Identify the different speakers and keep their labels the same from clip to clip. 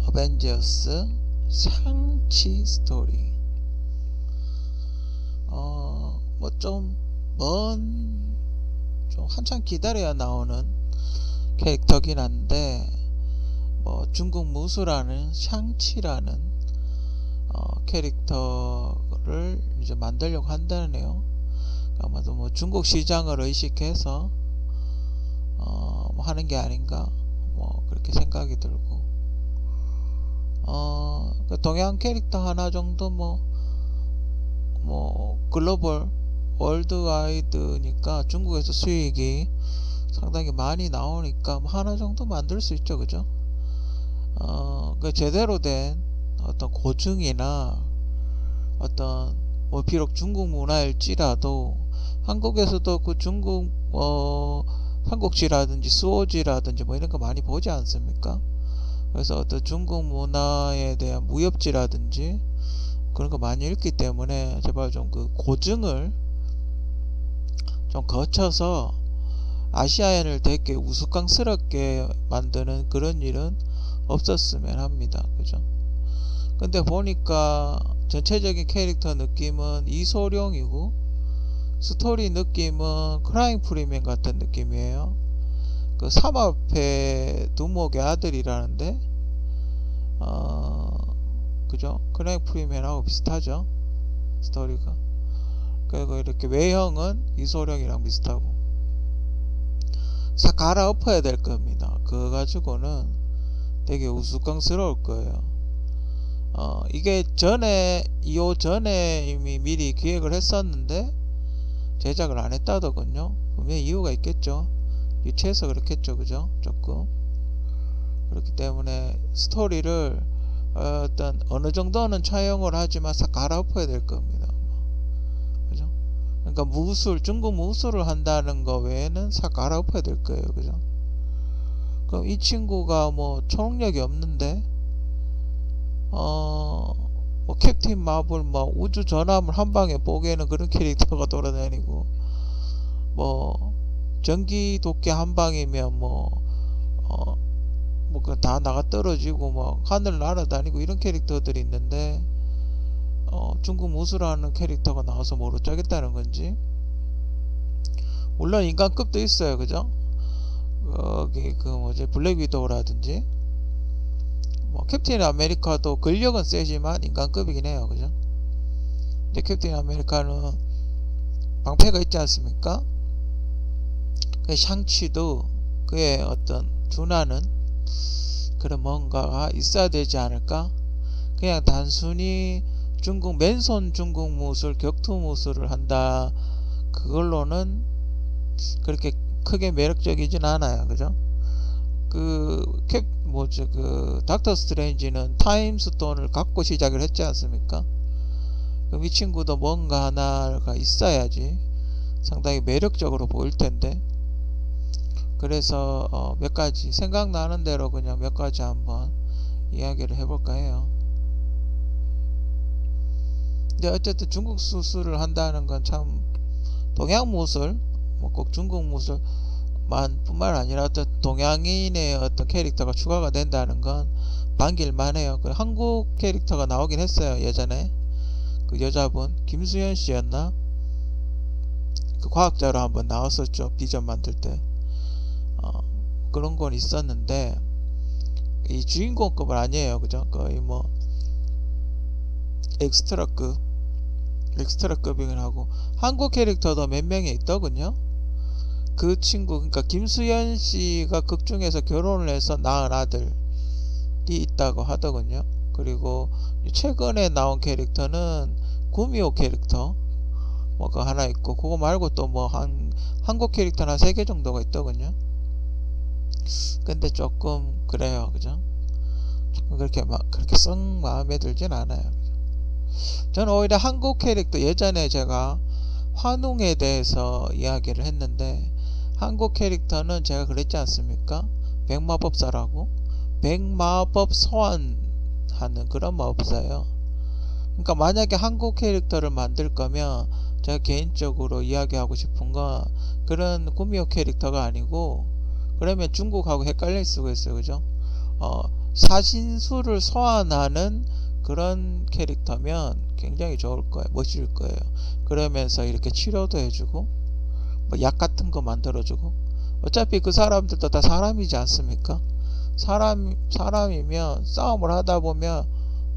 Speaker 1: 어벤져스 샹치 스토리. 뭐 좀 좀 한참 기다려야 나오는 캐릭터긴 한데, 뭐 중국 무수라는 샹치라는 캐릭터를 이제 만들려고 한다네요. 아마도 뭐 중국 시장을 의식해서 뭐 하는 게 아닌가, 뭐 그렇게 생각이 들고, 그 동양 캐릭터 하나 정도 뭐 글로벌 월드와이드니까 중국에서 수익이 상당히 많이 나오니까 뭐 하나 정도 만들 수 있죠, 그죠? 그 제대로 된 어떤 고증이나 어떤 뭐 비록 중국 문화일지라도 한국에서도 그 중국 삼국지라든지 수호지라든지 뭐 이런 거 많이 보지 않습니까? 그래서 어떤 중국 문화에 대한 무협지라든지 그런 거 많이 읽기 때문에 제발 좀 그 고증을 좀 거쳐서 아시아인을 되게 우스꽝스럽게 만드는 그런 일은 없었으면 합니다. 그죠? 근데 보니까 전체적인 캐릭터 느낌은 이소룡이고, 스토리 느낌은 크라잉 프리맨 같은 느낌이에요. 그 삼합회 두목의 아들이라는데, 그죠? 크라잉 프리맨하고 비슷하죠? 스토리가. 그리고 이렇게 외형은 이소룡이랑 비슷하고. 싹 갈아엎어야 될 겁니다. 그거 가지고는 되게 우스꽝스러울 거예요. 이게 이후 전에 이미 미리 기획을 했었는데 제작을 안 했다더군요. 분명히 이유가 있겠죠. 유치해서 그렇겠죠, 그죠? 조금. 그렇기 때문에 스토리를 어떤 어느 정도는 차용을 하지만 싹 갈아엎어야 될 겁니다. 그죠? 그러니까 중국 무술을 한다는 거 외에는 싹 갈아엎어야 될 거예요, 그죠? 그럼 이 친구가 뭐 초능력이 없는데, 뭐 캡틴 마블 뭐 우주 전함을 한 방에 뽀개는 그런 캐릭터가 돌아다니고, 뭐 전기 도끼 한 방이면 다 나가 떨어지고 뭐 하늘 날아다니고 이런 캐릭터들이 있는데, 중국 무술하는 캐릭터가 나와서 뭘 어쩌겠다는 건지. 물론 인간급도 있어요, 그죠? 거기 블랙 위도우라든지 뭐 캡틴 아메리카도 근력은 세지만 인간급이긴 해요, 그죠? 근데 캡틴 아메리카는 방패가 있지 않습니까? 그 샹치도 그의 어떤 준하는 그런 뭔가가 있어야 되지 않을까? 그냥 단순히 맨손 중국 무술, 격투 무술을 한다, 그걸로는 그렇게 크게 매력적이진 않아요, 그죠? 그 닥터 스트레인지는 타임스톤을 갖고 시작을 했지 않습니까? 그럼 이 친구도 뭔가 하나가 있어야지 상당히 매력적으로 보일 텐데. 그래서 몇 가지 생각나는 대로 그냥 몇 가지 한번 이야기를 해볼까 해요. 근데 어쨌든 중국 수술을 한다는 건 참, 동양 무술, 뭐 꼭 중국 무술만 뿐만 아니라 어떤 동양인의 어떤 캐릭터가 추가가 된다는 건 반길만 해요. 그 한국 캐릭터가 나오긴 했어요, 예전에. 그 여자분 김수현 씨였나? 그 과학자로 한번 나왔었죠, 비전 만들 때. 그런 건 있었는데 이 주인공급은 아니에요, 그죠? 거의 뭐 엑스트라급이긴 하고, 한국 캐릭터도 몇 명이 있더군요. 그 친구, 그러니까 김수현 씨가 극중에서 결혼을 해서 낳은 아들이 있다고 하더군요. 그리고 최근에 나온 캐릭터는 구미호 캐릭터 뭐가 하나 있고, 그거 말고 또 뭐 한국 캐릭터는 한 3개 정도가 있더군요. 근데 조금 그래요, 그죠? 조금 그렇게 썩 마음에 들진 않아요. 저는 오히려 한국 캐릭터, 예전에 제가 환웅에 대해서 이야기를 했는데, 한국 캐릭터는 제가 그랬지 않습니까? 백마법사라고. 백마법 소환하는 그런 마법사예요. 그러니까 만약에 한국 캐릭터를 만들 거면 제가 개인적으로 이야기하고 싶은 건 그런 구미호 캐릭터가 아니고, 그러면 중국하고 헷갈릴 수가 있어요, 그죠? 사신수를 소환하는 그런 캐릭터면 굉장히 좋을 거예요. 멋질 거예요. 그러면서 이렇게 치료도 해주고 뭐 약 같은 거 만들어주고, 어차피 그 사람들도 다 사람이지 않습니까? 사람이면 싸움을 하다 보면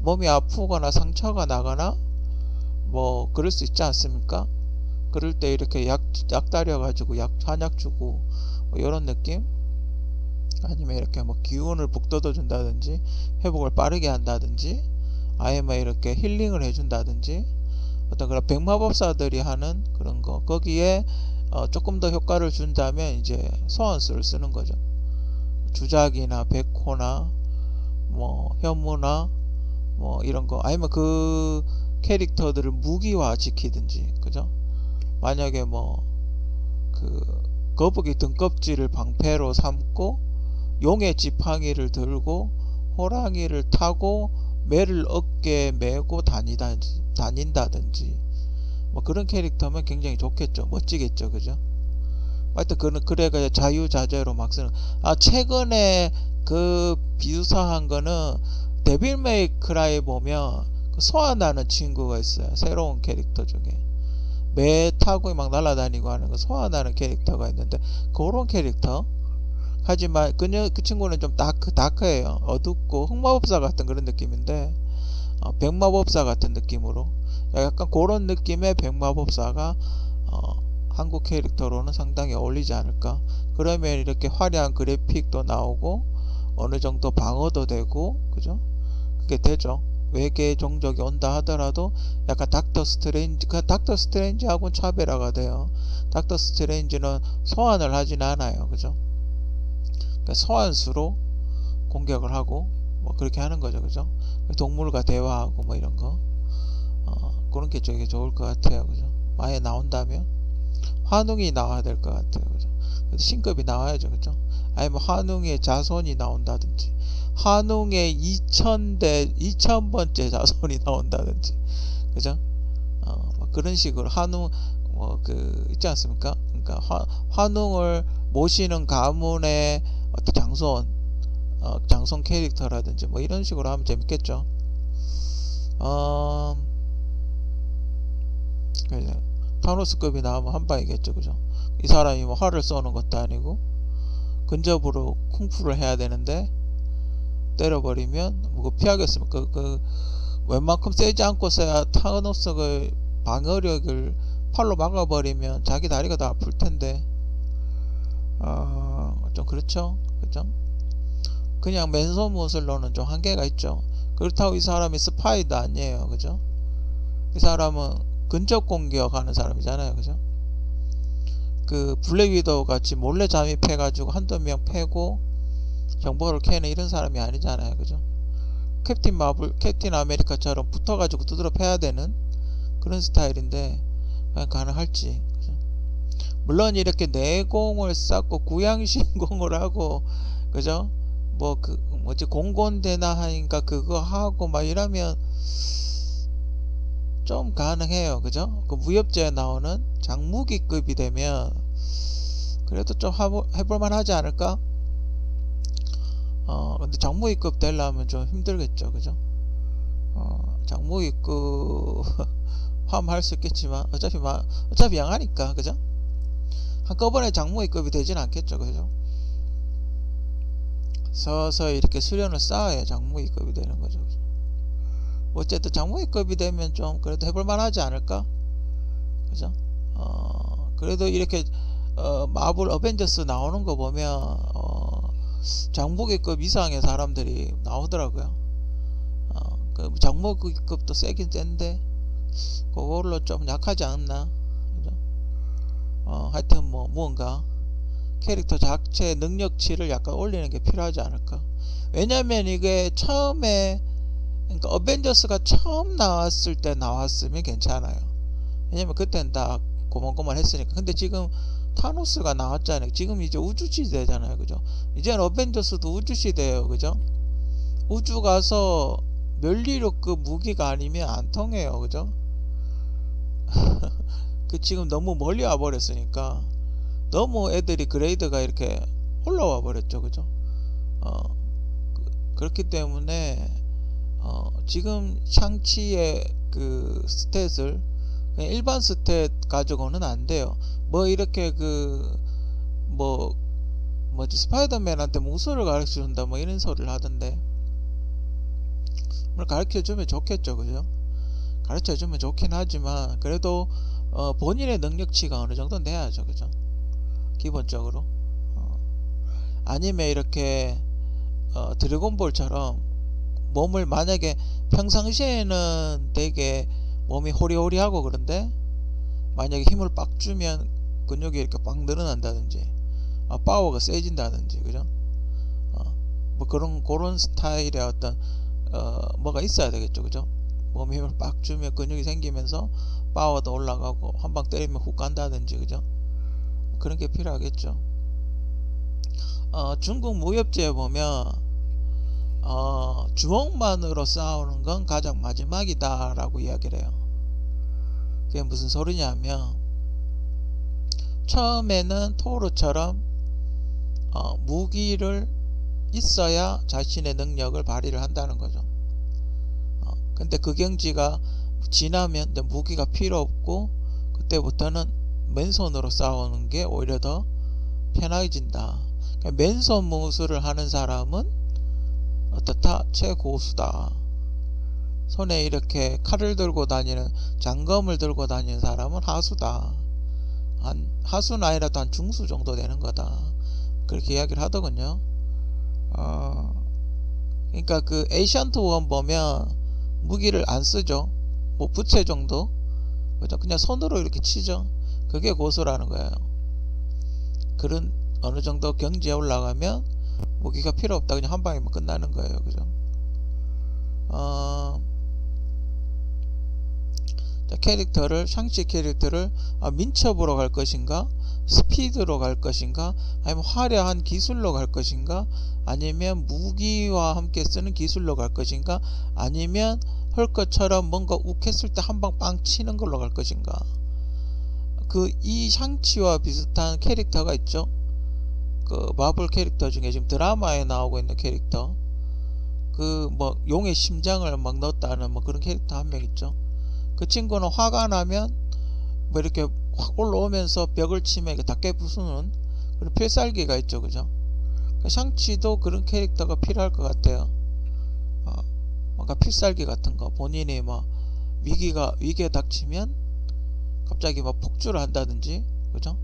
Speaker 1: 몸이 아프거나 상처가 나거나 뭐 그럴 수 있지 않습니까? 그럴 때 이렇게 약 따려 가지고 한약 주고 뭐 이런 느낌? 아니면 이렇게 뭐 기운을 북돋워 준다든지 회복을 빠르게 한다든지 아니면 이렇게 힐링을 해준다든지 어떤 그런 백마법사들이 하는 그런 거, 거기에 조금 더 효과를 준다면 이제 소환수를 쓰는 거죠. 주작이나 백호나 뭐 현무나 뭐 이런 거, 아니면 그 캐릭터들을 무기화 시키든지, 그죠? 만약에 뭐 그 거북이 등껍질을 방패로 삼고 용의 지팡이를 들고 호랑이를 타고 매를 어깨에 메고 다닌다든지 뭐 그런 캐릭터면 굉장히 좋겠죠. 멋지겠죠. 그죠? 하여튼 그래가 자유자재로 막 쓰는. 최근에 그 비유사한 거는 데빌 메이 크라이 보면 그 소환하는 친구가 있어요. 새로운 캐릭터 중에 매 타고 막 날아다니고 하는 거 소환하는 캐릭터가 있는데, 그런 캐릭터. 하지만 그 친구는 좀 다크해요. 어둡고 흑마법사 같은 그런 느낌인데, 백마법사 같은 느낌으로 약간 그런 느낌의 백마법사가 한국 캐릭터로는 상당히 어울리지 않을까. 그러면 이렇게 화려한 그래픽도 나오고 어느 정도 방어도 되고, 그죠? 그게 되죠. 외계 종족이 온다 하더라도 약간 닥터 스트레인지하고는 차별화가 돼요. 닥터 스트레인지는 소환을 하진 않아요. 그죠? 그러니까 소환수로 공격을 하고 뭐 그렇게 하는 거죠. 그죠? 동물과 대화하고 뭐 이런 거, 그런 게 되게 좋을 것 같아요. 그죠? 만약에 나온다면 환웅이 나와야 될 것 같아요. 그죠? 신급이 나와야죠. 그죠? 아니면 환웅의 자손이 나온다든지, 환웅의 2000번째 자손이 나온다든지, 그죠? 그런 식으로 환웅 있지 않습니까? 그러니까 환웅을 모시는 가문의 어떤 장손 캐릭터라든지 뭐 이런 식으로 하면 재밌겠죠. 타노스급이 나오면 한방이겠죠. 그죠? 이 사람이 뭐 활을 쏘는 것도 아니고 근접으로 쿵푸를 해야 되는데 때려버리면 뭐 피하겠습니까? 웬만큼 세지 않고 써야 타노스의 방어력을 팔로 막아버리면 자기 다리가 다 아플 텐데, 좀 그렇죠. 그죠? 그냥 맨손무술로는 좀 한계가 있죠. 그렇다고 이 사람이 스파이도 아니에요. 그죠? 이 사람은 근접 공격하는 사람이잖아요. 그죠? 그 블랙 위도우 같이 몰래 잠입해 가지고 한두 명 패고 정보를 캐는 이런 사람이 아니잖아요. 그죠? 캡틴 아메리카처럼 붙어 가지고 두드러 패야 되는 그런 스타일인데 과연 가능할지. 그죠? 물론 이렇게 내공을 쌓고 구양신공을 하고, 그죠? 뭐 공곤대나 하니까 그거 하고 막 이러면 좀 가능해요. 그죠? 그 무협지에 나오는 장무기급이 되면 그래도 좀 해볼만 하지 않을까? 근데 장무기급 되려면 좀 힘들겠죠. 그죠? 장무기급 하면 할 수 있겠지만 어차피 양하니까. 그죠? 한꺼번에 장무기급이 되진 않겠죠. 그죠? 서서히 이렇게 수련을 쌓아야 장무기급이 되는 거죠. 그죠? 어쨌든 장무기급이 되면 좀 그래도 해볼만 하지 않을까? 그죠? 그래도 이렇게 마블 어벤져스 나오는 거 보면 장무기급 이상의 사람들이 나오더라고요. 그 장무기급도 세긴 센데 그걸로 좀 약하지 않나? 그죠? 하여튼 뭐 무언가 캐릭터 자체의 능력치를 약간 올리는 게 필요하지 않을까? 왜냐면 이게 처음에, 그러니까 어벤져스가 처음 나왔을 때 나왔으면 괜찮아요. 왜냐면 그때는 다 고만고만 했으니까. 근데 지금 타노스가 나왔잖아요. 지금 이제 우주시대잖아요. 그죠? 이제는 어벤져스도 우주시대예요. 그죠? 우주 가서 멸리력급 무기가 아니면 안 통해요. 그죠? 지금 너무 멀리 와버렸으니까 너무 애들이 그레이드가 이렇게 올라와 버렸죠. 그죠? 그렇기 때문에 지금 샹치의 그 스탯을 그냥 일반 스탯 가지고는 안 돼요. 뭐 이렇게 뭐지 스파이더맨한테 무술을 가르쳐준다 뭐 이런 소리를 하던데, 뭘 가르쳐주면 좋겠죠, 그죠? 가르쳐주면 좋긴 하지만 그래도 본인의 능력치가 어느 정도 돼야죠, 그죠? 기본적으로. 아니면 이렇게 드래곤볼처럼 몸을 만약에 평상시에는 되게 몸이 호리호리하고 그런데 만약에 힘을 빡 주면 근육이 이렇게 빡 늘어난다든지 파워가 세진다든지, 그죠? 뭐 그런 스타일의 어떤 뭐가 있어야 되겠죠, 그죠? 몸에 힘을 빡 주면 근육이 생기면서 파워도 올라가고 한 방 때리면 훅 간다든지, 그죠? 그런 게 필요하겠죠. 중국 무협지에 보면 주먹만으로 싸우는 건 가장 마지막이다 라고 이야기를 해요. 그게 무슨 소리냐면, 처음에는 토르처럼 무기를 있어야 자신의 능력을 발휘를 한다는 거죠. 근데 그 경지가 지나면 무기가 필요 없고 그때부터는 맨손으로 싸우는 게 오히려 더 편해진다. 그러니까 맨손 무술을 하는 사람은 어떻다? 최고수다. 손에 이렇게 칼을 들고 다니는, 장검을 들고 다니는 사람은 하수다. 하수는 아니라도 한 중수 정도 되는 거다. 그렇게 이야기를 하더군요. 그러니까 그 에이션트 원 보면 무기를 안 쓰죠. 뭐 부채 정도, 그죠? 그냥 손으로 이렇게 치죠. 그게 고수라는 거예요. 그런 어느 정도 경지에 올라가면 무기가 필요 없다, 그냥 한 방이면 끝나는 거예요, 그죠? 캐릭터를, 샹치 캐릭터를 민첩으로 갈 것인가, 스피드로 갈 것인가, 아니면 화려한 기술로 갈 것인가, 아니면 무기와 함께 쓰는 기술로 갈 것인가, 아니면 헐크처럼 뭔가 욱했을 때 한 방 빵 치는 걸로 갈 것인가. 이 샹치와 비슷한 캐릭터가 있죠. 그 마블 캐릭터 중에 지금 드라마에 나오고 있는 캐릭터, 뭐 용의 심장을 막 넣었다는 뭐 그런 캐릭터 한 명 있죠. 그 친구는 화가 나면 뭐 이렇게 확 올라오면서 벽을 치면 다 깨부수는 그런 필살기가 있죠, 그죠? 샹치도 그런 캐릭터가 필요할 것 같아요. 뭔가 필살기 같은 거, 본인이 뭐 위기에 닥치면 갑자기 막 폭주를 한다든지, 그죠?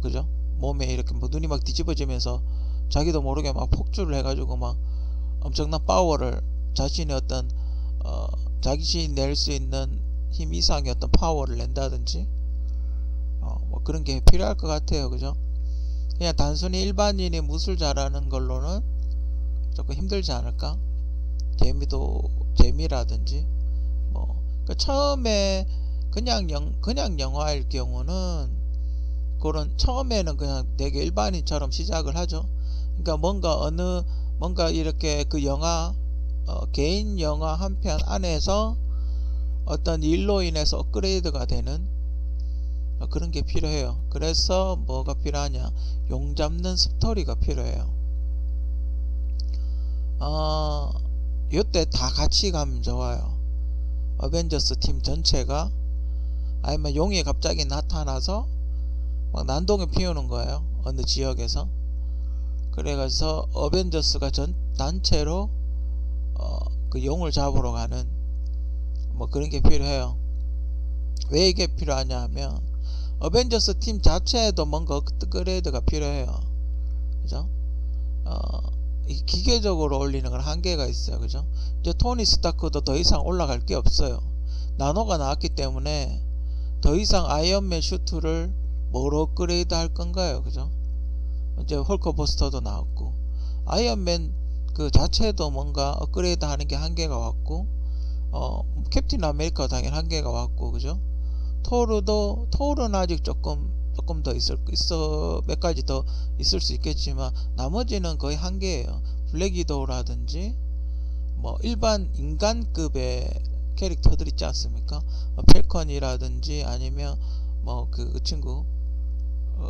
Speaker 1: 그죠? 몸에 이렇게 뭐 눈이 막 뒤집어지면서 자기도 모르게 막 폭주를 해가지고 막 엄청난 파워를, 자신의 어떤 자신이 낼 수 있는 힘 이상의 어떤 파워를 낸다든지, 뭐 그런 게 필요할 것 같아요, 그죠? 그냥 단순히 일반인이 무술 잘하는 걸로는 조금 힘들지 않을까? 재미라든지 뭐 처음에 그냥 영화일 경우는 처음에는 그냥 되게 일반인처럼 시작을 하죠. 그러니까 뭔가 이렇게 그 영화 개인 영화 한 편 안에서 어떤 일로 인해서 업그레이드가 되는 그런 게 필요해요. 그래서 뭐가 필요하냐? 용 잡는 스토리가 필요해요. 요때 다 같이 가면 좋아요. 어벤져스 팀 전체가, 아니면 용이 갑자기 나타나서 막 난동을 피우는 거예요, 어느 지역에서. 그래가지고 어벤져스가 전 단체로 그 용을 잡으러 가는 뭐 그런 게 필요해요. 왜 이게 필요하냐 하면 어벤져스 팀 자체에도 뭔가 업그레이드가 필요해요, 그죠? 이 기계적으로 올리는 건 한계가 있어요, 그죠? 이제 토니 스타크도 더 이상 올라갈 게 없어요. 나노가 나왔기 때문에 더 이상 아이언맨 슈트를 뭐로 업그레이드 할 건가요, 그죠? 이제 헐크버스터도 나왔고, 아이언맨 그 자체도 뭔가 업그레이드 하는 게 한계가 왔고, 캡틴 아메리카 당연히 한계가 왔고, 그죠? 토르는 아직 조금 더 몇 가지 더 있을 수 있겠지만 나머지는 거의 한계예요. 블랙 위도우라든지 뭐 일반 인간급의 캐릭터들 있지 않습니까? 펠컨이라든지 아니면 뭐 그 친구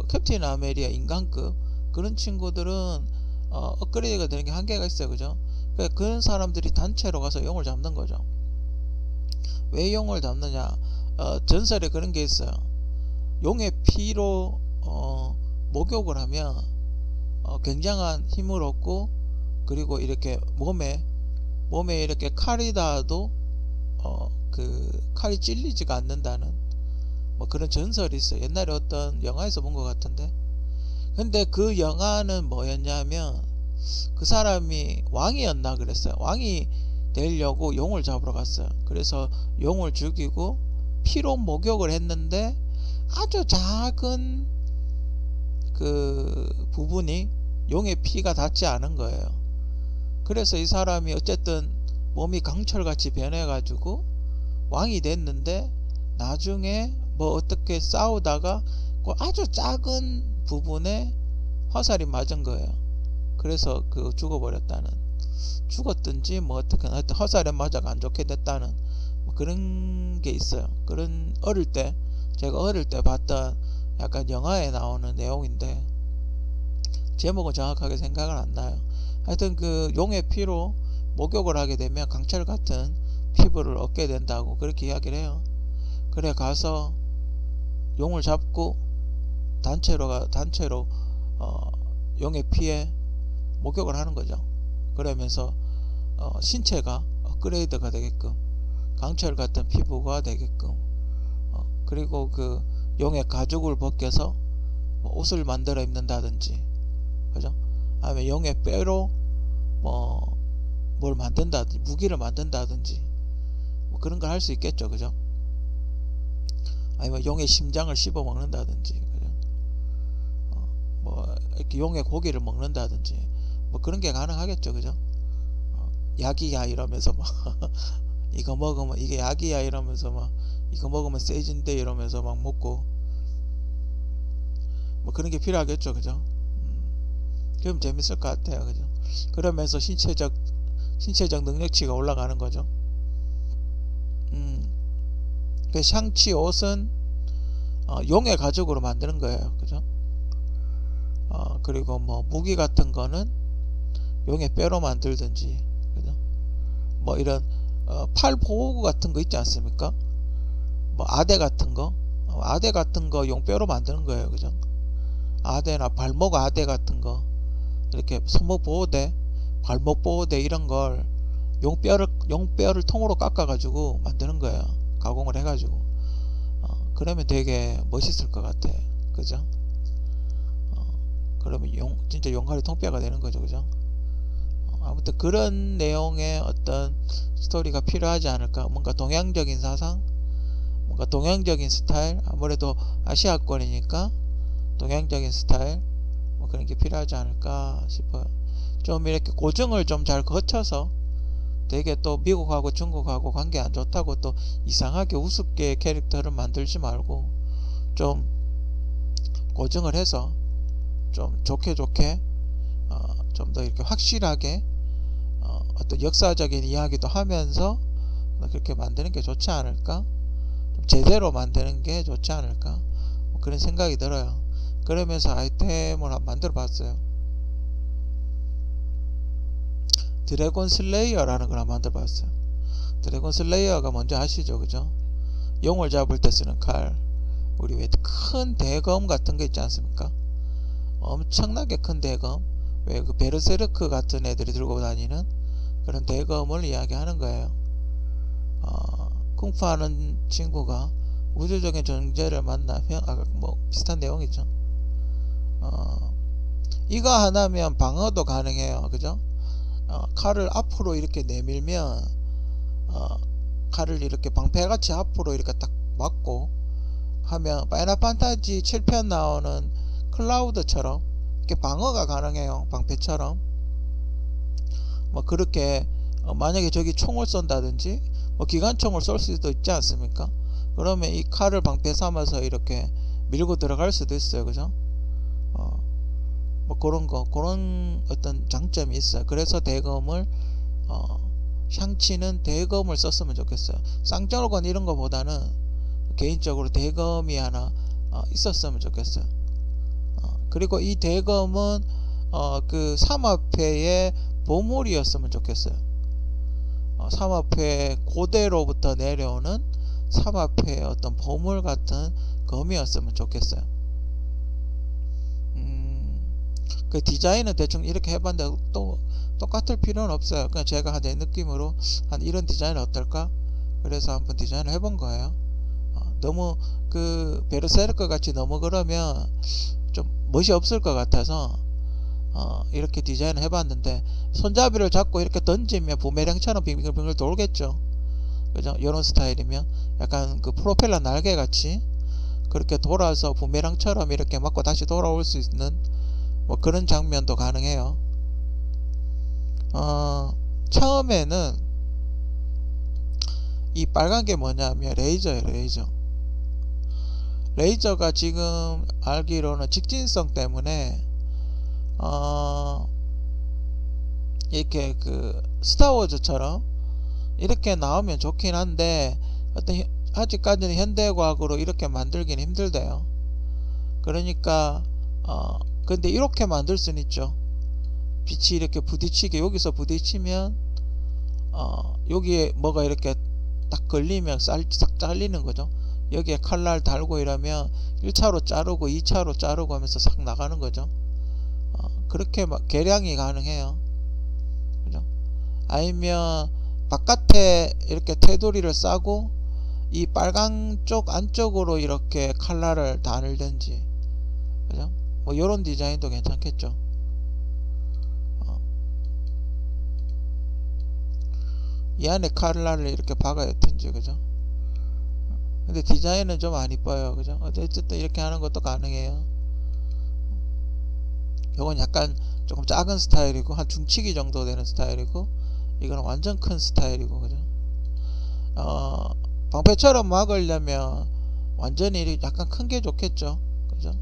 Speaker 1: 캡틴 아메리카 인간급, 그런 친구들은 업그레이드가 되는 게 한계가 있어요. 그죠? 그러니까 그런 사람들이 단체로 가서 용을 잡는 거죠. 왜 용을 잡느냐? 전설에 그런 게 있어요. 용의 피로 목욕을 하면 굉장한 힘을 얻고, 그리고 이렇게 몸에 이렇게 칼이 닿아도 그 칼이 찔리지가 않는다는 뭐 그런 전설이 있어요. 옛날에 어떤 영화에서 본 것 같은데. 근데 그 영화는 뭐였냐면 그 사람이 왕이었나 그랬어요. 왕이 되려고 용을 잡으러 갔어요. 그래서 용을 죽이고 피로 목욕을 했는데 아주 작은 그 부분이 용의 피가 닿지 않은 거예요. 그래서 이 사람이 어쨌든 몸이 강철같이 변해가지고 왕이 됐는데, 나중에 뭐 어떻게 싸우다가 그 아주 작은 부분에 화살이 맞은 거예요. 그래서 그 죽어버렸다는, 죽었든지 뭐 어떻게 하여튼 화살에 맞아가 안 좋게 됐다는 뭐 그런 게 있어요. 그런 제가 어릴 때 봤던 약간 영화에 나오는 내용인데 제목은 정확하게 생각은 안 나요. 하여튼 그 용의 피로 목욕을 하게 되면 강철 같은 피부를 얻게 된다고 그렇게 이야기를 해요. 그래 가서 용을 잡고 단체로 용의 피에 목욕을 하는 거죠. 그러면서 신체가 업그레이드가 되게끔 강철 같은 피부가 되게끔, 그리고 그 용의 가죽을 벗겨서 뭐 옷을 만들어 입는다든지, 그죠? 아니면 용의 뼈로 뭐 뭘 만든다든지, 무기를 만든다든지 뭐 그런 걸 할 수 있겠죠. 그죠? 아니면 용의 심장을 씹어 먹는다든지, 그죠? 뭐 이렇게 용의 고기를 먹는다든지 뭐 그런 게 가능하겠죠. 그죠? 약이야 이러면서 막 이거 먹으면 이게 약이야 이러면서 막 이거 먹으면 세진데 이러면서 막 먹고 뭐 그런 게 필요하겠죠. 그죠? 그럼 재밌을 것 같아요. 그죠? 그러면서 신체적 능력치가 올라가는 거죠. 그 샹치 옷은 용의 가죽으로 만드는 거예요. 그죠? 그리고 뭐 무기 같은 거는 용의 뼈로 만들든지, 그죠? 뭐 이런 팔 보호구 같은 거 있지 않습니까? 뭐 아대 같은 거 용 뼈로 만드는 거예요. 그죠? 아대나 발목 아대 같은 거, 이렇게 손목 보호대, 발목 보호대 이런 걸 용뼈를 통으로 깎아 가지고 만드는 거예요. 가공을 해 가지고. 그러면 되게 멋있을 것 같아. 그죠? 그러면 진짜 용칼이 통뼈가 되는 거죠. 그죠? 아무튼 그런 내용의 어떤 스토리가 필요하지 않을까. 뭔가 동양적인 사상, 뭔가 동양적인 스타일, 아무래도 아시아권이니까 동양적인 스타일, 뭐 그런 게 필요하지 않을까 싶어요. 좀 이렇게 고증을 좀 잘 거쳐서, 되게 또 미국하고 중국하고 관계 안 좋다고 또 이상하게 우습게 캐릭터를 만들지 말고 좀 고증을 해서 좀 좋게 좀 더 이렇게 확실하게 어떤 역사적인 이야기도 하면서 그렇게 만드는 게 좋지 않을까, 좀 제대로 만드는 게 좋지 않을까, 뭐 그런 생각이 들어요. 그러면서 아이템을 한번 만들어 봤어요. 드래곤 슬레이어라는 걸 한번 만들어 봤어요. 드래곤 슬레이어가 뭔지 아시죠? 그죠? 용을 잡을 때 쓰는 칼. 우리 왜 큰 대검 같은 거 있지 않습니까? 엄청나게 큰 대검, 왜 그 베르세르크 같은 애들이 들고 다니는 그런 대검을 이야기하는 거예요. 쿵푸 하는 친구가 우주적인 존재를 만나면, 뭐 비슷한 내용이죠. 이거 하나면 방어도 가능해요. 그죠? 칼을 앞으로 이렇게 내밀면 칼을 이렇게 방패같이 앞으로 이렇게 딱 막고 하면 파이널 판타지 7편 나오는 클라우드처럼 이렇게 방어가 가능해요. 방패처럼. 뭐 그렇게 만약에 저기 총을 쏜다든지 뭐 기관총을 쏠 수도 있지 않습니까? 그러면 이 칼을 방패 삼아서 이렇게 밀고 들어갈 수도 있어요. 그죠? 뭐 그런 어떤 장점이 있어요. 그래서 대검을 샹치는 대검을 썼으면 좋겠어요. 쌍절곤 이런 거보다는 개인적으로 대검이 하나 있었으면 좋겠어요. 그리고 이 대검은 그 삼합회의 보물이었으면 좋겠어요. 삼합회 고대로부터 내려오는 삼합회의 어떤 보물 같은 검이었으면 좋겠어요. 그 디자인은 대충 이렇게 해봤는데 또 똑같을 필요는 없어요. 그냥 제가 내 느낌으로 한 이런 디자인 어떨까? 그래서 한번 디자인을 해본 거예요. 너무 그 베르세르크 같이 너무 그러면 좀 멋이 없을 것 같아서 이렇게 디자인을 해봤는데, 손잡이를 잡고 이렇게 던지면 부메랑처럼 빙글빙글 돌겠죠. 그죠? 이런 스타일이면 약간 그 프로펠러 날개 같이 그렇게 돌아서 부메랑처럼 이렇게 맞고 다시 돌아올 수 있는 뭐 그런 장면도 가능해요. 처음에는 이 빨간 게 뭐냐면 레이저예요. 레이저가 지금 알기로는 직진성 때문에 이렇게 그 스타워즈처럼 이렇게 나오면 좋긴 한데 아직까지는 현대과학으로 이렇게 만들긴 힘들대요. 그러니까 근데 이렇게 만들 수는 있죠. 빛이 이렇게 부딪히게, 여기서 부딪히면 여기에 뭐가 이렇게 딱 걸리면 싹 잘리는 거죠. 여기에 칼날 달고 이러면 1차로 자르고 2차로 자르고 하면서 싹 나가는 거죠. 그렇게 막 개량이 가능해요. 그죠? 아니면 바깥에 이렇게 테두리를 싸고 이 빨간 쪽 안쪽으로 이렇게 칼날을 달든지, 그죠? 뭐 요런 디자인도 괜찮겠죠. 이 안에 칼날을 이렇게 박아야 든지, 그죠? 근데 디자인은 좀 안 이뻐요. 그죠? 어쨌든 이렇게 하는 것도 가능해요. 요건 약간 조금 작은 스타일이고 한 중치기 정도 되는 스타일이고, 이거는 완전 큰 스타일이고, 그죠? 방패처럼 막으려면 완전히 약간 큰 게 좋겠죠. 그죠?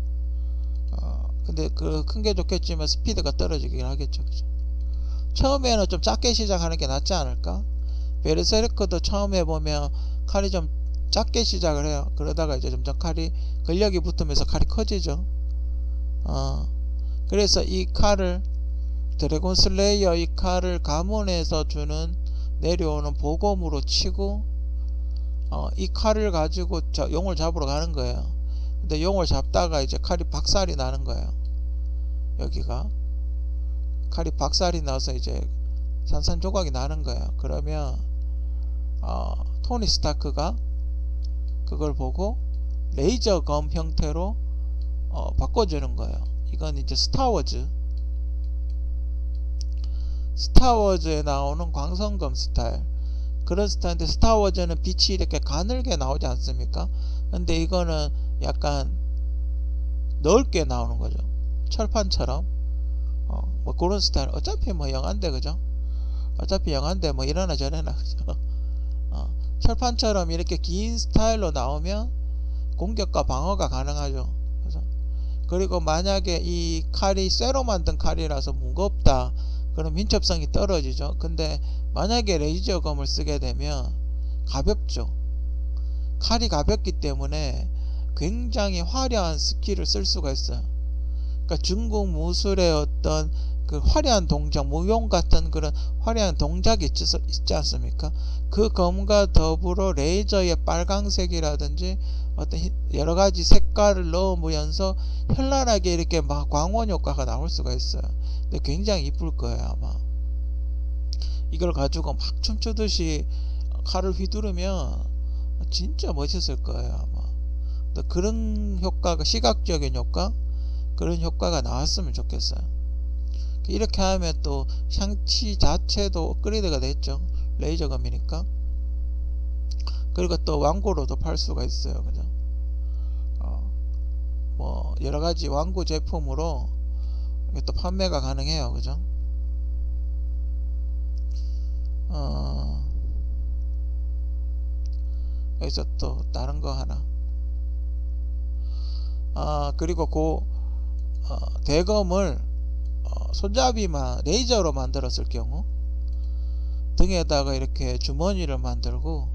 Speaker 1: 근데 그 큰 게 좋겠지만 스피드가 떨어지긴 하겠죠. 그죠? 처음에는 좀 작게 시작하는 게 낫지 않을까? 베르세르크도 처음에 보면 칼이 좀 작게 시작을 해요. 그러다가 이제 점점 칼이 근력이 붙으면서 칼이 커지죠. 그래서 이 칼을, 드래곤 슬레이어 이 칼을 가문에서 주는 내려오는 보검으로 치고 이 칼을 가지고 용을 잡으러 가는 거예요. 근데 용을 잡다가 이제 칼이 박살이 나는 거예요. 여기가 칼이 박살이 나서 이제 산산조각이 나는 거예요. 그러면 토니 스타크가 그걸 보고 레이저 검 형태로 바꿔주는 거예요. 이건 이제 스타워즈에 나오는 광선검 스타일, 그런 스타일인데, 스타워즈는 빛이 이렇게 가늘게 나오지 않습니까? 근데 이거는 약간 넓게 나오는 거죠. 철판처럼. 뭐 그런 스타일. 어차피 뭐 영화인데, 그죠? 어차피 영화인데 뭐 이러나 저러나, 그죠? 철판처럼 이렇게 긴 스타일로 나오면 공격과 방어가 가능하죠. 그죠? 그리고 만약에 이 칼이 쇠로 만든 칼이라서 무겁다, 그럼 민첩성이 떨어지죠. 근데 만약에 레이저검을 쓰게 되면 가볍죠. 칼이 가볍기 때문에 굉장히 화려한 스킬을 쓸 수가 있어요. 그러니까 중국 무술의 어떤 그 화려한 동작, 무용 같은 그런 화려한 동작이 있지 않습니까? 그 검과 더불어 레이저의 빨강색이라든지 어떤 여러가지 색깔을 넣으면서 현란하게 이렇게 막 광원 효과가 나올 수가 있어요. 근데 굉장히 이쁠 거예요, 아마. 이걸 가지고 막 춤추듯이 칼을 휘두르면 진짜 멋있을 거예요, 아마. 근데 그런 효과가, 시각적인 효과, 그런 효과가 나왔으면 좋겠어요. 이렇게 하면 또 샹치 자체도 업그레이드가 됐죠. 레이저검이니까. 그리고 또 완구로도 팔 수가 있어요. 그죠? 뭐 여러가지 완구 제품으로 또 판매가 가능해요. 그죠? 여기서 또 다른 거 하나. 그리고 대검을 손잡이만 레이저로 만들었을 경우, 등에다가 이렇게 주머니를 만들고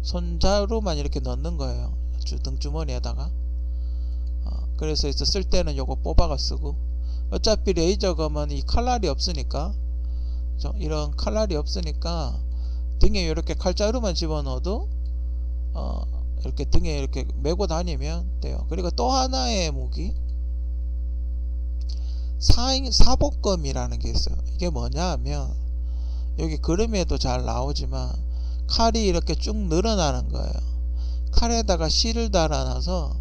Speaker 1: 손자루만 이렇게 넣는 거예요. 등 주머니에다가. 그래서 쓸 때는 요거 뽑아가 쓰고, 어차피 레이저 검은 이 칼날이 없으니까, 그죠? 이런 칼날이 없으니까 등에 이렇게 칼자루만 집어넣어도 이렇게 등에 이렇게 메고 다니면 돼요. 그리고 또 하나의 무기, 사복검이라는 게 있어요. 이게 뭐냐 하면, 여기 그림에도 잘 나오지만 칼이 이렇게 쭉 늘어나는 거예요. 칼에다가 실을 달아놔서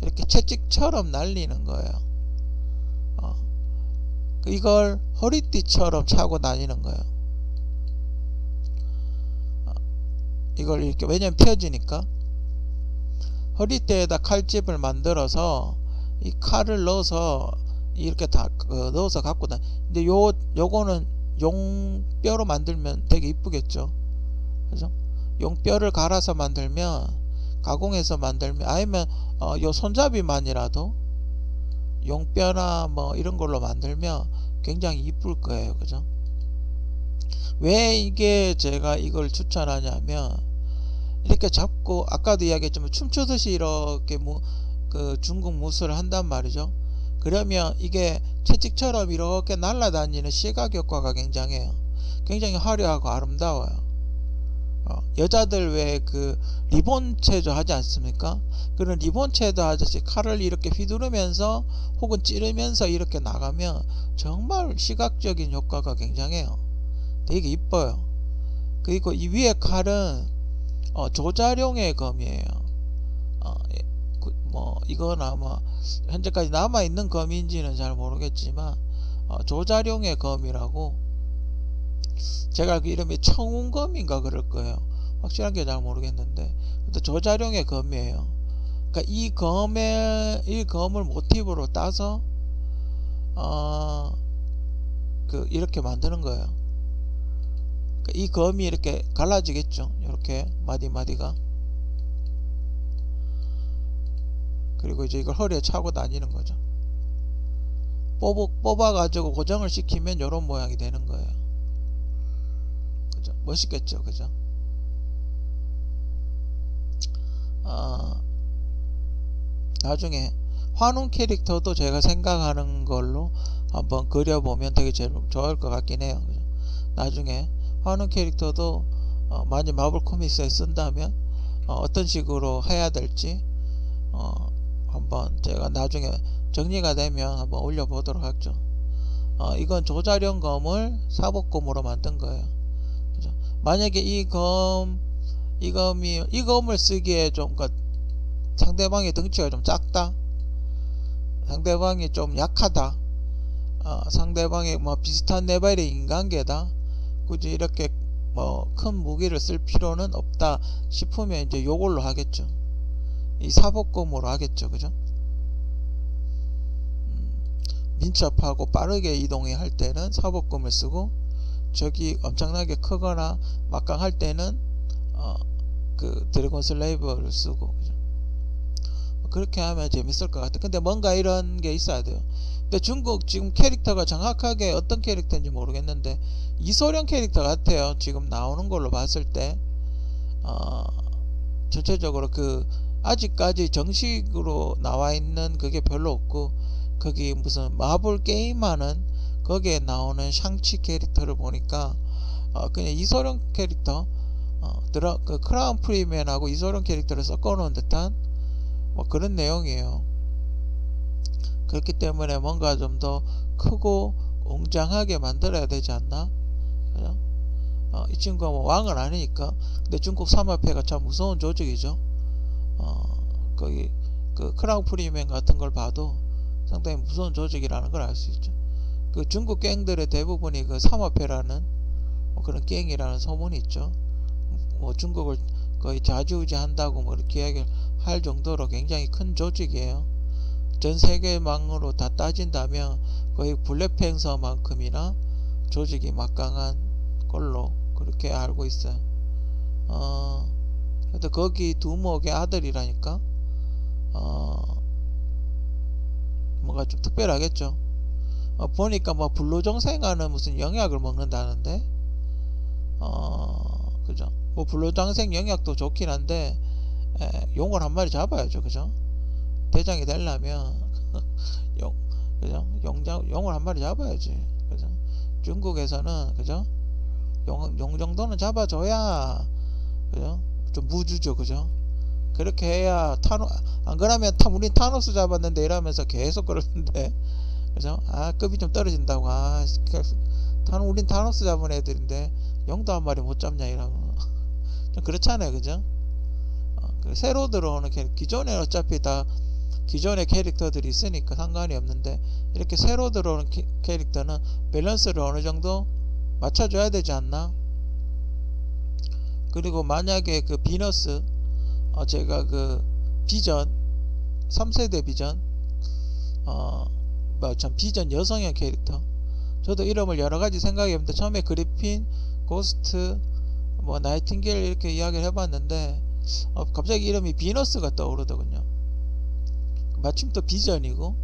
Speaker 1: 이렇게 채찍처럼 날리는 거예요. 이걸 허리띠처럼 차고 다니는 거예요. 이걸 이렇게, 왜냐면 펴지니까 허리띠에다 칼집을 만들어서 이 칼을 넣어서 이렇게 다 넣어서 갖고 다니. 근데 요거는 용뼈로 만들면 되게 이쁘겠죠. 그죠? 용뼈를 갈아서 만들면, 가공해서 만들면, 아니면 요 손잡이만이라도 용뼈나 뭐 이런 걸로 만들면 굉장히 이쁠 거예요. 그죠? 왜 이게 제가 이걸 추천하냐면, 이렇게 잡고 아까도 이야기했지만 춤추듯이 이렇게 그 중국 무술을 한단 말이죠. 그러면 이게 채찍처럼 이렇게 날아다니는 시각 효과가 굉장해요. 굉장히 화려하고 아름다워요. 여자들 왜 그 리본 체조 하지 않습니까? 그런 리본 체조 하듯이 칼을 이렇게 휘두르면서 혹은 찌르면서 이렇게 나가면 정말 시각적인 효과가 굉장해요. 되게 이뻐요. 그리고 이 위에 칼은 조자룡의 검이에요. 뭐 이거나 뭐 현재까지 남아있는 검인지는 잘 모르겠지만 조자룡의 검이라고, 제가 그 이름이 청운검인가 그럴 거예요. 확실한 게 잘 모르겠는데, 조자룡의 검이에요. 그러니까 이 검을 모티브로 따서 이렇게 만드는 거예요. 그러니까 이 검이 이렇게 갈라지겠죠. 이렇게 마디마디가. 그리고 이제 이걸 허리에 차고 다니는 거죠. 뽑아가지고 고정을 시키면 이런 모양이 되는 거예요. 그죠? 멋있겠죠? 그죠? 나중에 환웅 캐릭터도 제가 생각하는 걸로 한번 그려보면 되게 좋을 것 같긴 해요. 그죠? 나중에 환웅 캐릭터도 만약 마블 코믹스에 쓴다면 어떤 식으로 해야 될지 한번 제가 나중에 정리가 되면 한번 올려보도록 하죠. 이건 조자룡 검을 사복검으로 만든 거예요. 그죠? 만약에 이 검을 쓰기에 좀 상대방의 덩치가 좀 작다, 상대방이 좀 약하다, 상대방이 뭐 비슷한 레벨의 인간계다, 굳이 이렇게 뭐 큰 무기를 쓸 필요는 없다 싶으면 이제 요걸로 하겠죠. 이 사복검으로 하겠죠. 그죠? 민첩하고 빠르게 이동해야 할 때는 사복검을 쓰고, 적이 엄청나게 크거나 막강할 때는 그 드래곤 슬레이브를 쓰고. 그죠? 그렇게 하면 재밌을 것 같아. 근데 뭔가 이런 게 있어야 돼요. 근데 중국 지금 캐릭터가 정확하게 어떤 캐릭터인지 모르겠는데 이소룡 캐릭터 같아요. 지금 나오는 걸로 봤을 때 전체적으로 아직까지 정식으로 나와 있는 그게 별로 없고, 거기 무슨 마블 게임하는 거기에 나오는 샹치 캐릭터를 보니까 그냥 이소룡 캐릭터, 그 크라운 프리맨하고 이소룡 캐릭터를 섞어 놓은 듯한 뭐 그런 내용이에요. 그렇기 때문에 뭔가 좀 더 크고 웅장하게 만들어야 되지 않나? 그죠? 이 친구가 뭐 왕은 아니니까. 근데 중국 삼합회가 참 무서운 조직이죠. 거기 그 크라운 프리맨 같은 걸 봐도 상당히 무서운 조직이라는 걸 알 수 있죠. 그 중국 갱들의 대부분이 그 삼합회라는 그런 갱이라는 소문이 있죠. 뭐 중국을 거의 좌지우지한다고 뭐 이렇게 이야기를 할 정도로 굉장히 큰 조직이에요. 전 세계망으로 다 따진다면 거의 블랙팬서만큼이나 조직이 막강한 걸로 그렇게 알고 있어요. 하여튼 거기 두목의 아들이라니까 뭔가 좀 특별하겠죠. 보니까 뭐 불로장생하는 무슨 영약을 먹는다는데, 그죠? 뭐 불로장생 영약도 좋긴 한데 용을 한 마리 잡아야죠. 그죠? 대장이 되려면 그죠? 용을 한 마리 잡아야지. 그죠? 중국에서는 그죠? 용 정도는 잡아줘야 그죠? 좀 무주죠. 그죠? 그렇게 해야 안 그러면 우린 타노스 잡았는데 이러면서 계속 그러는데 그죠? 아, 급이 좀 떨어진다고. 아, 우린 타노스 잡은 애들인데 용도 한 마리 못 잡냐 이러면 좀 그렇잖아요. 그죠? 새로 들어오는 기존에 어차피 다 기존의 캐릭터들이 있으니까 상관이 없는데 이렇게 새로 들어오는 캐릭터는 밸런스를 어느 정도 맞춰줘야 되지 않나? 그리고 만약에 그 비너스 제가 그 비전 3세대 비전 비전 여성형 캐릭터 저도 이름을 여러가지 생각해봤는데 처음에 그리핀, 고스트, 뭐 나이팅게일 이렇게 이야기를 해봤는데 갑자기 이름이 비너스가 떠오르더군요. 마침 또 비전이고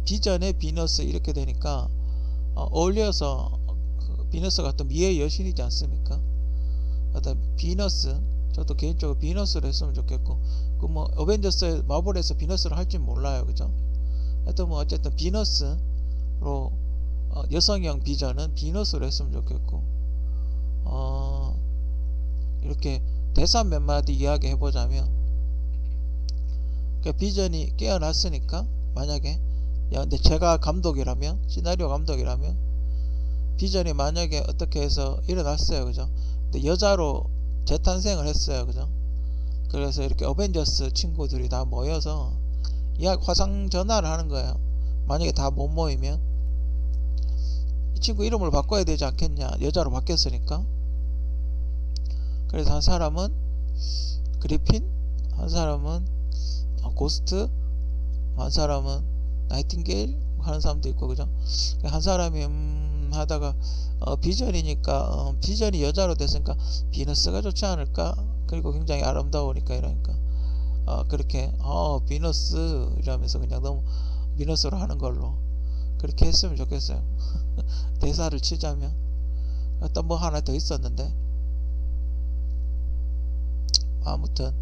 Speaker 1: 비전의 비너스 이렇게 되니까 어울려서 비너스가 또 미의 여신이지 않습니까? 어떤 비너스 저도 개인적으로 비너스를 했으면 좋겠고 그 뭐 어벤져스 마블에서 비너스를 할지 몰라요. 그죠? 하여튼 뭐 어쨌든 비너스로 여성형 비전은 비너스로 했으면 좋겠고 이렇게 대사 몇 마디 이야기 해보자면 그 비전이 깨어났으니까 만약에 근데 제가 감독이라면 시나리오 감독이라면 비전이 만약에 어떻게 해서 일어났어요. 그죠? 근데 여자로 재탄생을 했어요. 그죠? 그래서 이렇게 어벤져스 친구들이 다 모여서 화상 전화를 하는 거예요. 만약에 다 못 모이면 이 친구 이름을 바꿔야 되지 않겠냐. 여자로 바뀌었으니까. 그래서 한 사람은 그리핀, 한 사람은 고스트, 한 사람은 나이팅게일 하는 사람도 있고 그죠? 한 사람이 하다가 비전이니까 비전이 여자로 됐으니까 비너스가 좋지 않을까? 그리고 굉장히 아름다우니까 이러니까 그렇게 비너스 이러면서 그냥 너무 비너스로 하는 걸로 그렇게 했으면 좋겠어요. 대사를 치자면 또 뭐 하나 더 있었는데 아무튼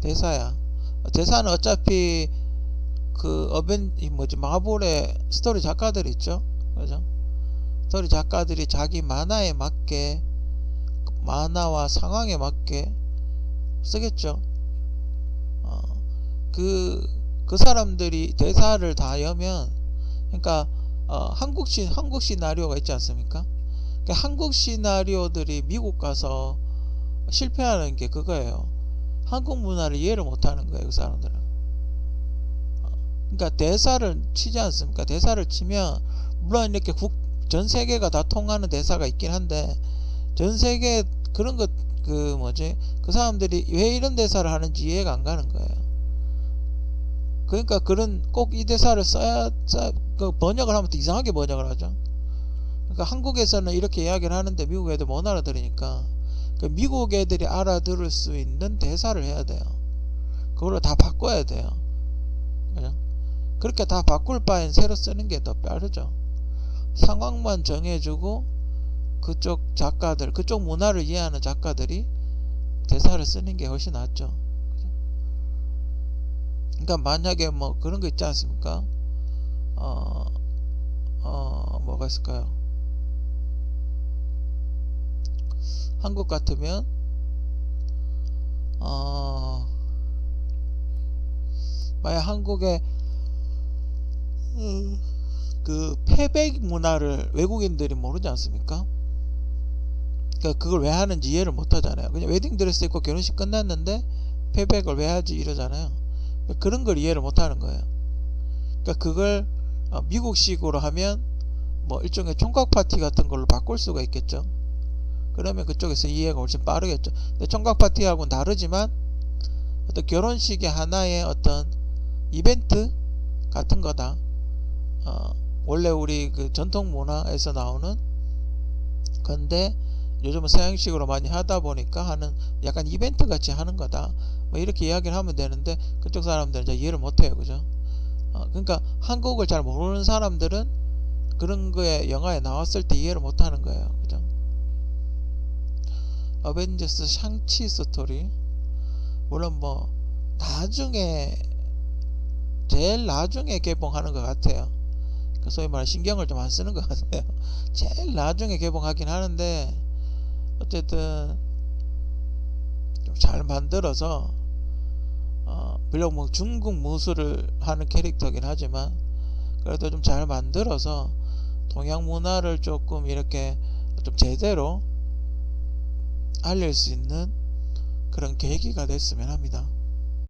Speaker 1: 대사야. 대사는 어차피 그 마블의 스토리 작가들 있죠. 그죠? 스토리 작가들이 자기 만화에 맞게 만화와 상황에 맞게 쓰겠죠. 그 사람들이 대사를 다 여면 그러니까 한국 시나리오가 있지 않습니까? 그러니까 한국 시나리오들이 미국 가서 실패하는 게 그거예요. 한국 문화를 이해를 못하는 거예요. 그 사람들은. 그러니까 대사를 치지 않습니까? 대사를 치면 물론 이렇게 전 세계가 다 통하는 대사가 있긴 한데 전 세계 그런 것 그 사람들이 왜 이런 대사를 하는지 이해가 안 가는 거예요. 그러니까 꼭 이 대사를 번역을 하면 또 이상하게 번역을 하죠. 그러니까 한국에서는 이렇게 이야기를 하는데 미국 애들 못 알아들으니까 미국 애들이 알아들을 수 있는 대사를 해야 돼요. 그걸로 다 바꿔야 돼요. 그죠? 그렇게 다 바꿀 바엔 새로 쓰는 게 더 빠르죠. 상황만 정해주고 그쪽 작가들, 그쪽 문화를 이해하는 작가들이 대사를 쓰는 게 훨씬 낫죠. 그러니까 만약에 뭐 그런 거 있지 않습니까? 뭐가 있을까요? 한국 같으면 만약 한국에 그 패백 문화를 외국인들이 모르지 않습니까? 그러니까 그걸 왜 하는지 이해를 못 하잖아요. 그냥 웨딩드레스 입고 결혼식 끝났는데 패백을 왜 하지 이러잖아요. 그런 걸 이해를 못 하는 거예요. 그러니까 그걸 미국식으로 하면 뭐 일종의 총각 파티 같은 걸로 바꿀 수가 있겠죠. 그러면 그쪽에서 이해가 훨씬 빠르겠죠. 근데 총각 파티하고는 다르지만 어떤 결혼식의 하나의 어떤 이벤트 같은 거다. 원래 우리 그 전통 문화에서 나오는 건데 요즘은 서양식으로 많이 하다 보니까 하는 약간 이벤트 같이 하는 거다. 뭐 이렇게 이야기를 하면 되는데 그쪽 사람들은 잘 이해를 못해요. 그죠? 그러니까 한국을 잘 모르는 사람들은 그런 거에 영화에 나왔을 때 이해를 못하는 거예요. 그죠? 어벤져스 샹치 스토리 물론 뭐 나중에 제일 나중에 개봉하는 것 같아요. 소위 말해 신경을 좀 안 쓰는 것 같아요. 제일 나중에 개봉하긴 하는데 어쨌든 좀 잘 만들어서 비록 뭐 중국 무술을 하는 캐릭터긴 하지만 그래도 좀 잘 만들어서 동양 문화를 조금 이렇게 좀 제대로 알릴 수 있는 그런 계기가 됐으면 합니다.